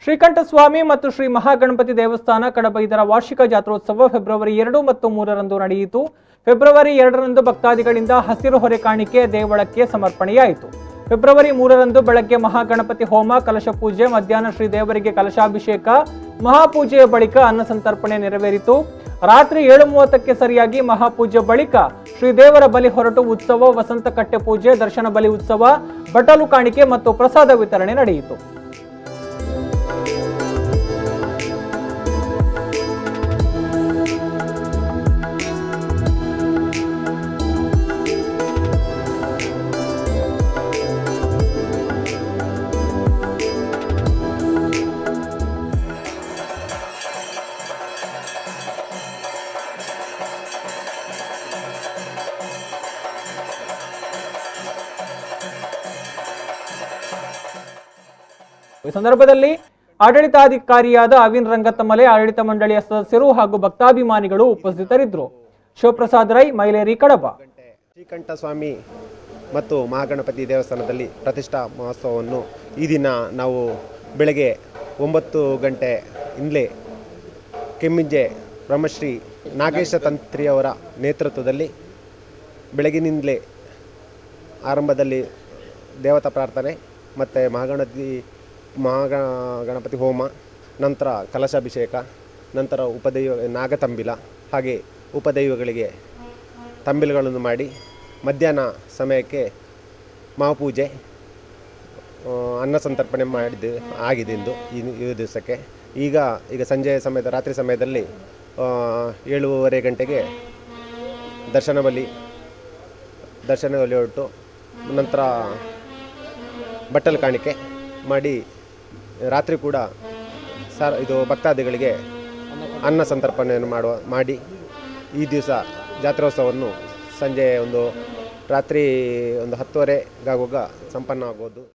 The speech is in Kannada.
ಶ್ರೀಕಂಠಸ್ವಾಮಿ ಮತ್ತು ಶ್ರೀ ಮಹಾಗಣಪತಿ ದೇವಸ್ಥಾನ ಕಡಬ ಇದರ ವಾರ್ಷಿಕ ಜಾತ್ರೋತ್ಸವ ಫೆಬ್ರವರಿ 2 ಮತ್ತು 3ರಂದು ನಡೆಯಿತು. ಫೆಬ್ರವರಿ 2ರಂದು ಭಕ್ತಾದಿಗಳಿಂದ ಹಸಿರು ಹೊರೆ ಕಾಣಿಕೆ ದೇವಳಕ್ಕೆ ಸಮರ್ಪಣೆಯಾಯಿತು. ಫೆಬ್ರವರಿ 3ರಂದು ಬೆಳಗ್ಗೆ ಮಹಾಗಣಪತಿ ಹೋಮ, ಕಲಶ ಪೂಜೆ, ಮಧ್ಯಾಹ್ನ ಶ್ರೀ ದೇವರಿಗೆ ಕಲಶಾಭಿಷೇಕ, ಮಹಾಪೂಜೆಯ ಬಳಿಕ ಅನ್ನ ಸಂತರ್ಪಣೆ ನೆರವೇರಿತು. ರಾತ್ರಿ 7:30ಕ್ಕೆ ಸರಿಯಾಗಿ ಮಹಾಪೂಜೆ ಬಳಿಕ ಶ್ರೀದೇವರ ಬಲಿ ಹೊರಟು ಉತ್ಸವ, ವಸಂತ ಕಟ್ಟೆ ಪೂಜೆ, ದರ್ಶನ ಬಲಿ ಉತ್ಸವ, ಬಟಲು ಕಾಣಿಕೆ ಮತ್ತು ಪ್ರಸಾದ ವಿತರಣೆ ನಡೆಯಿತು. ಈ ಸಂದರ್ಭದಲ್ಲಿ ಆಡಳಿತಾಧಿಕಾರಿಯಾದ ಅವಿನ್ ರಂಗತಮಲೆ, ಆಡಳಿತ ಮಂಡಳಿಯ ಸದಸ್ಯರು ಹಾಗೂ ಭಕ್ತಾಭಿಮಾನಿಗಳು ಉಪಸ್ಥಿತರಿದ್ದರು. ಶಿವಪ್ರಸಾದ್ ರೈ, ಮೈಲೇರಿ, ಕಡಬ. ಶ್ರೀಕಂಠಸ್ವಾಮಿ ಮತ್ತು ಮಹಾಗಣಪತಿ ದೇವಸ್ಥಾನದಲ್ಲಿ ಪ್ರತಿಷ್ಠಾ ಮಹೋತ್ಸವವನ್ನು ಈ ದಿನ ನಾವು ಬೆಳಗ್ಗೆ 9 ಗಂಟೆಯಿಂದಲೇ ಕೆಮ್ಮಿಂಜೆ ಬ್ರಹ್ಮಶ್ರೀ ನಾಗೇಶ ತಂತ್ರಿಯವರ ನೇತೃತ್ವದಲ್ಲಿ ಬೆಳಗಿನಿಂದಲೇ ಆರಂಭದಲ್ಲಿ ದೇವತಾ ಪ್ರಾರ್ಥನೆ ಮತ್ತು ಮಹಾಗಣಪತಿ ಹೋಮ, ನಂತರ ಕಲಶಾಭಿಷೇಕ, ನಂತರ ಉಪದೈವ ನಾಗತಂಬಿಲ ಹಾಗೆ ಉಪದೈವಗಳಿಗೆ ತಂಬಿಲುಗಳನ್ನು ಮಾಡಿ ಮಧ್ಯಾಹ್ನ ಸಮಯಕ್ಕೆ ಮಹಾಪೂಜೆ, ಅನ್ನ ಸಂತರ್ಪಣೆ ಆಗಿದೆ ಎಂದು ಈ ದಿವಸಕ್ಕೆ. ಈಗ ಸಂಜೆಯ ರಾತ್ರಿ ಸಮಯದಲ್ಲಿ 7:30 ಗಂಟೆಗೆ ದರ್ಶನ ಬಲಿ ಹೊರಟು ನಂತರ ಬಟ್ಟಲು ಕಾಣಿಕೆ ಮಾಡಿ ರಾತ್ರಿ ಕೂಡ ಇದು ಭಕ್ತಾದಿಗಳಿಗೆ ಅನ್ನ ಸಂತರ್ಪಣೆಯನ್ನು ಮಾಡಿ ಈ ದಿವಸ ಜಾತ್ರೋತ್ಸವವನ್ನು ಸಂಜೆ ರಾತ್ರಿ 10:30 ಆಗುವಾಗ ಸಂಪನ್ನ ಆಗೋದು.